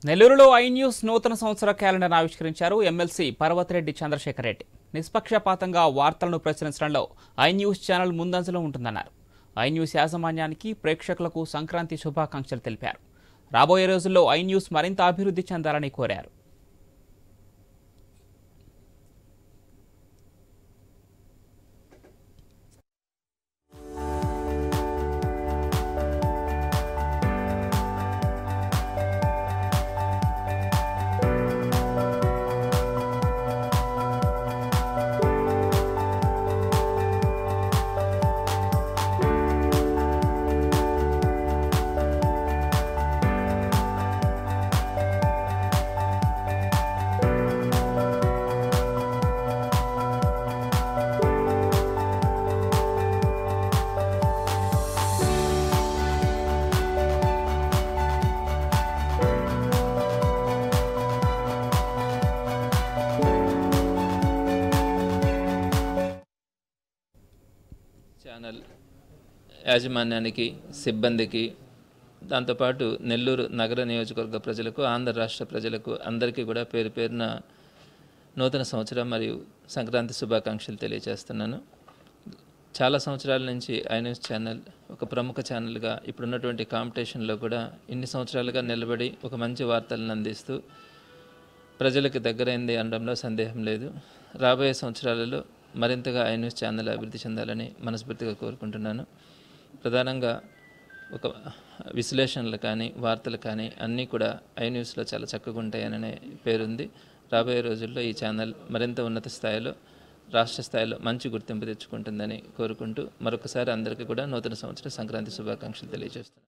నెల్లూరులో I news నూతన సంవత్సర క్యాలెండర్ ఆవిష్కరించారు ఎమ్మెల్సీ పర్వతిరెడ్డి చంద్రశేఖర్ రెడ్డి. నిష్పక్షపాతంగా వార్తలను ప్రచురించడంలో ఐ న్యూస్ ఛానల్ ముందంజలో ఉంటుందన్నారు. ఐ న్యూస్ యాజమాన్యానికి, ప్రేక్షకులకు సంక్రాంతి శుభాకాంక్షలు తెలిపారు. రాబోయే రోజుల్లో ఐ న్యూస్ మరింత అభివృద్ధి చెందాలని కోరారు. ఛానల్ యాజమాన్యానికి, సిబ్బందికి, దాంతోపాటు నెల్లూరు నగర నియోజకవర్గ ప్రజలకు, ఆంధ్ర రాష్ట్ర ప్రజలకు అందరికీ కూడా పేరు పేరున నూతన సంవత్సరం మరియు సంక్రాంతి శుభాకాంక్షలు తెలియజేస్తున్నాను. చాలా సంవత్సరాల నుంచి ఐ న్యూస్ ఛానల్ ఒక ప్రముఖ ఛానల్గా ఇప్పుడున్నటువంటి కాంపిటీషన్లో కూడా ఇన్ని సంవత్సరాలుగా నిలబడి ఒక మంచి వార్తలను అందిస్తూ ప్రజలకు దగ్గరైంది అనడంలో సందేహం లేదు. రాబోయే సంవత్సరాలలో మరింతగా ఐ న్యూస్ ఛానల్ అభివృద్ధి చెందాలని మనస్ఫూర్తిగా కోరుకుంటున్నాను. ప్రధానంగా ఒక విశ్లేషణలు కానీ, వార్తలు కానీ అన్నీ కూడా ఐ న్యూస్లో చాలా చక్కగా ఉంటాయనే పేరుంది. రాబోయే రోజుల్లో ఈ ఛానల్ మరింత ఉన్నత స్థాయిలో, రాష్ట్ర స్థాయిలో మంచి గుర్తింపు తెచ్చుకుంటుందని కోరుకుంటూ మరొకసారి అందరికీ కూడా నూతన సంవత్సర సంక్రాంతి శుభాకాంక్షలు తెలియజేస్తున్నాను.